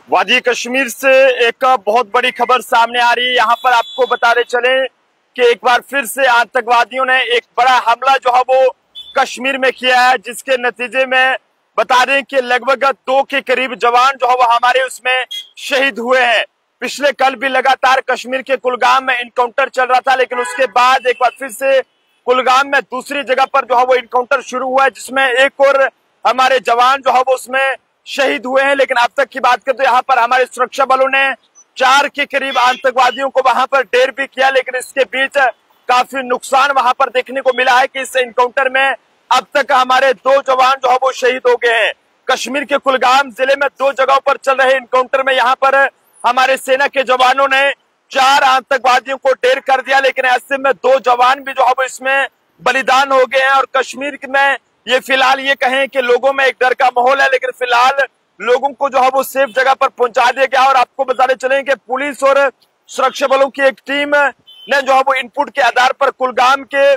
वादी कश्मीर से एक बहुत बड़ी खबर सामने आ रही है। यहाँ पर आपको बताते चले कि एक बार फिर से आतंकवादियों ने एक बड़ा हमला जो है वो कश्मीर में किया है, जिसके नतीजे में बता दें कि लगभग 2 के करीब जवान जो है वो हमारे उसमें शहीद हुए हैं। पिछले कल भी लगातार कश्मीर के कुलगाम में इनकाउंटर चल रहा था, लेकिन उसके बाद एक बार फिर से कुलगाम में दूसरी जगह पर जो है वो इनकाउंटर शुरू हुआ है, जिसमें एक और हमारे जवान जो है वो उसमें शहीद हुए हैं। लेकिन अब तक की बात करें तो यहाँ पर हमारे सुरक्षा बलों ने 4 के करीब आतंकवादियों को वहां पर ढेर भी किया, लेकिन इसके बीच काफी नुकसान वहां पर देखने को मिला है कि इस इनकाउंटर में अब तक हमारे 2 जवान जो है वो शहीद हो गए हैं। कश्मीर के कुलगाम जिले में 2 जगहों पर चल रहे इनकाउंटर में यहाँ पर हमारे सेना के जवानों ने 4 आतंकवादियों को ढेर कर दिया, लेकिन ऐसे में 2 जवान भी जो है वो इसमें बलिदान हो गए हैं। और कश्मीर में ये फिलहाल ये कहें कि लोगों में एक डर का माहौल है, लेकिन फिलहाल लोगों को जो है वो सेफ जगह पर पहुंचा दिया गया। और आपको बताते चलें कि पुलिस और सुरक्षा बलों की एक टीम ने जो है वो इनपुट के आधार पर कुलगाम के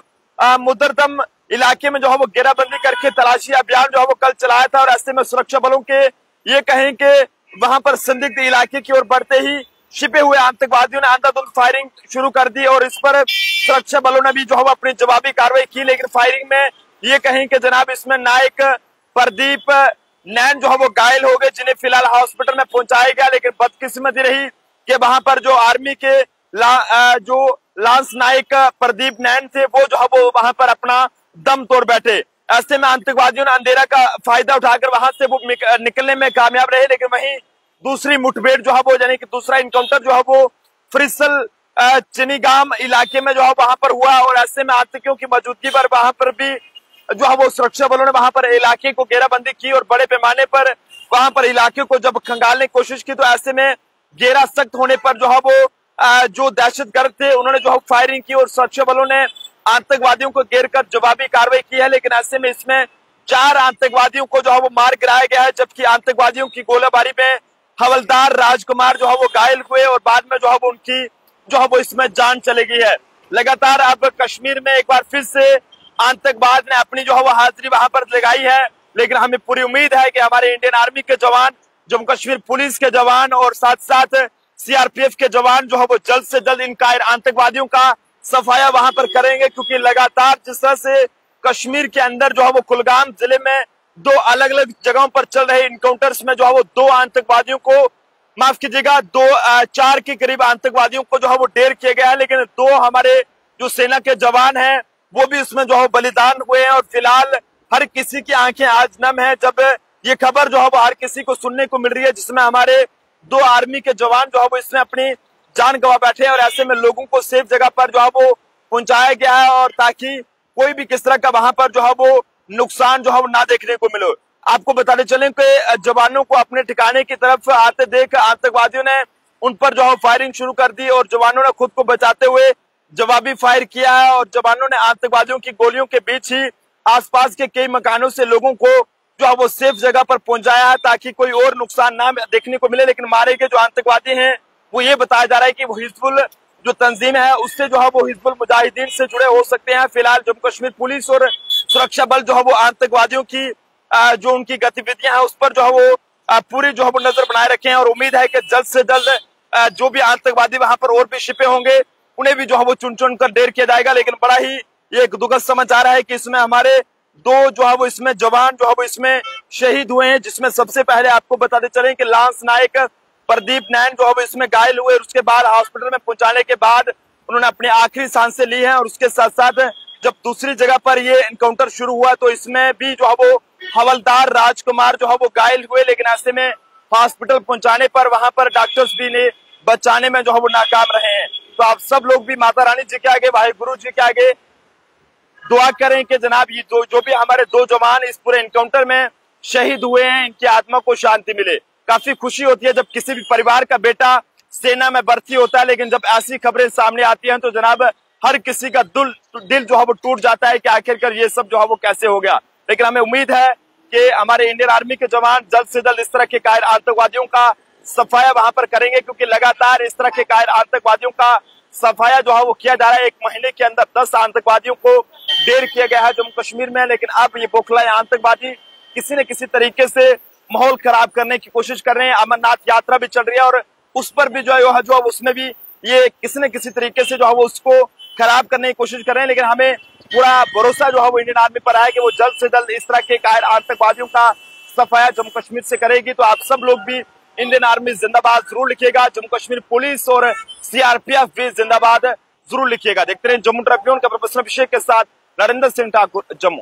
मुदरदम इलाके में जो है वो घेराबंदी करके तलाशी अभियान जो है वो कल चलाया था। और ऐसे में सुरक्षा बलों के ये कहें कि वहां पर संदिग्ध इलाके की ओर बढ़ते ही छिपे हुए आतंकवादियों ने अंधाधुंध फायरिंग शुरू कर दी और इस पर सुरक्षा बलों ने भी जो है वो अपनी जवाबी कार्रवाई की। लेकिन फायरिंग में ये कहें कि जनाब इसमें नायक प्रदीप नैन जो है वो घायल हो गए, जिन्हें फिलहाल हॉस्पिटल में पहुंचाया गया। लेकिन बदकिस्मती रही कि वहां पर जो आर्मी के जो लांस नायक प्रदीप नैन थे वो जो है वो वहां पर अपना दम तोड़ बैठे। ऐसे में आतंकवादियों ने अंधेरा का फायदा उठाकर वहां से वो निकलने में कामयाब रहे। लेकिन वहीं दूसरी मुठभेड़ जो है वो यानी कि दूसरा इनकाउंटर जो है वो फ्रिसल चिनीगाम इलाके में जो है वहां पर हुआ। और ऐसे में आतंकियों की मौजूदगी पर वहां पर भी जो है वो सुरक्षा बलों ने वहां पर इलाके को घेराबंदी की और बड़े पैमाने पर वहां पर इलाके को जब खंगालने की कोशिश की तो ऐसे में घेरा सख्त होने पर जो है वो जो दहशतगर्द थे उन्होंने जो है फायरिंग की और सुरक्षा बलों ने आतंकवादियों को घेर कर जवाबी कार्रवाई की है। लेकिन ऐसे में इसमें 4 आतंकवादियों को जो है वो मार गिराया गया है, जबकि आतंकवादियों की गोलाबारी में हवलदार राजकुमार जो है वो घायल हुए और बाद में जो है वो उनकी जो है वो इसमें जान चली गई है। लगातार अब कश्मीर में एक बार फिर से आतंकवाद ने अपनी जो है वो हाजिरी वहां पर लगाई है। लेकिन हमें पूरी उम्मीद है कि हमारे इंडियन आर्मी के जवान, जम्मू कश्मीर पुलिस के जवान और साथ साथ सीआरपीएफ के जवान जो है वो जल्द से जल्द इन आतंकवादियों का सफाया वहां पर करेंगे, क्योंकि लगातार जिस तरह से कश्मीर के अंदर जो है वो कुलगाम जिले में 2 अलग अलग जगहों पर चल रहे इनकाउंटर्स में जो है वो 2 आतंकवादियों को माफ कीजिएगा 4 के करीब आतंकवादियों को जो है वो ढेर किया गया है। लेकिन 2 हमारे जो सेना के जवान हैं वो भी इसमें जो है बलिदान हुए हैं। और फिलहाल हर किसी की आंखें आज नम है जब ये खबर जो है वो हर किसी को सुनने को मिल रही है, जिसमें हमारे 2 आर्मी के जवान जो है वो इसमें अपनी जान गंवा बैठे हैं। और ऐसे में लोगों को सेफ जगह पर जो है वो पहुंचाया गया है और ताकि कोई भी किस तरह का वहां पर जो है वो नुकसान जो है वो ना देखने को मिले। आपको बताते चले कि जवानों को अपने ठिकाने की तरफ आते देख आतंकवादियों ने उन पर जो है फायरिंग शुरू कर दी और जवानों ने खुद को बचाते हुए जवाबी फायर किया है। और जवानों ने आतंकवादियों की गोलियों के बीच ही आसपास के कई मकानों से लोगों को जो है वो सेफ जगह पर पहुंचाया है ताकि कोई और नुकसान ना देखने को मिले। लेकिन मारे गए जो आतंकवादी हैं वो ये बताया जा रहा है कि वो हिजबुल जो तंजीम है उससे जो है वो हिजबुल मुजाहिदीन से जुड़े हो सकते हैं। फिलहाल जम्मू कश्मीर पुलिस और सुरक्षा बल जो है वो आतंकवादियों की जो उनकी गतिविधियां हैं उस पर जो है वो पूरी जो है वो नजर बनाए रखे हैं। और उम्मीद है कि जल्द से जल्द जो भी आतंकवादी वहां पर और भी छिपे होंगे उन्हें भी जो है वो चुन चुन कर ढेर किया जाएगा। लेकिन बड़ा ही ये एक दुखद समाचार है कि इसमें हमारे 2 जो है वो इसमें जवान जो है वो इसमें शहीद हुए हैं, जिसमें सबसे पहले आपको बताते चलें कि लांस नायक प्रदीप नैन जो है वो इसमें घायल हुए और उसके बाद हॉस्पिटल में पहुंचाने के बाद उन्होंने अपनी आखिरी सांसें ली हैं। और उसके साथ साथ जब दूसरी जगह पर ये एनकाउंटर शुरू हुआ तो इसमें भी जो है वो हवलदार राजकुमार जो है वो घायल हुए। लेकिन ऐसे में हॉस्पिटल पहुंचाने पर वहां पर डॉक्टर्स भी ने बचाने में जो है वो नाकाम रहे हैं। तो आप सब लोग भी माता रानी जी के आगे, वाहिगुरु जी के आगे दुआ करें कि जनाब ये जो भी हमारे 2 जवान इस पूरे एनकाउंटर में शहीद हुए हैं इनकी आत्मा को शांति मिले। काफी खुशी होती है जब किसी भी परिवार का बेटा सेना में भर्ती होता है, लेकिन जब ऐसी खबरें सामने आती हैं तो जनाब हर किसी का दिल जो है वो टूट जाता है कि आखिरकार ये सब जो है वो कैसे हो गया। लेकिन हमें उम्मीद है कि हमारे इंडियन आर्मी के जवान जल्द से जल्द इस तरह के कायर आतंकवादियों का सफाया वहां पर करेंगे, क्योंकि लगातार इस तरह के कायर आतंकवादियों का सफाया जो है वो किया जा रहा है। 1 महीने के अंदर 10 आतंकवादियों को ढेर किया गया है जम्मू कश्मीर में। लेकिन अब ये बौखलाए आतंकवादी किसी न किसी तरीके से माहौल खराब करने की कोशिश कर रहे हैं। अमरनाथ यात्रा भी चल रही है और उस पर भी जो है उसमें भी ये किसी न किसी तरीके से जो है वो उसको खराब करने की कोशिश कर रहे हैं। लेकिन हमें पूरा भरोसा जो है वो इंडियन आर्मी पर है कि वो जल्द से जल्द इस तरह के कायर आतंकवादियों का सफाया जम्मू कश्मीर से करेगी। तो आप सब लोग भी इंडियन आर्मी जिंदाबाद जरूर लिखिएगा, जम्मू कश्मीर पुलिस और सीआरपीएफ भी जिंदाबाद जरूर लिखिएगा। देखते रहे जम्मू ट्रिब्यून का प्रोफेसर अभिषेक के साथ नरेंद्र सिंह ठाकुर, जम्मू।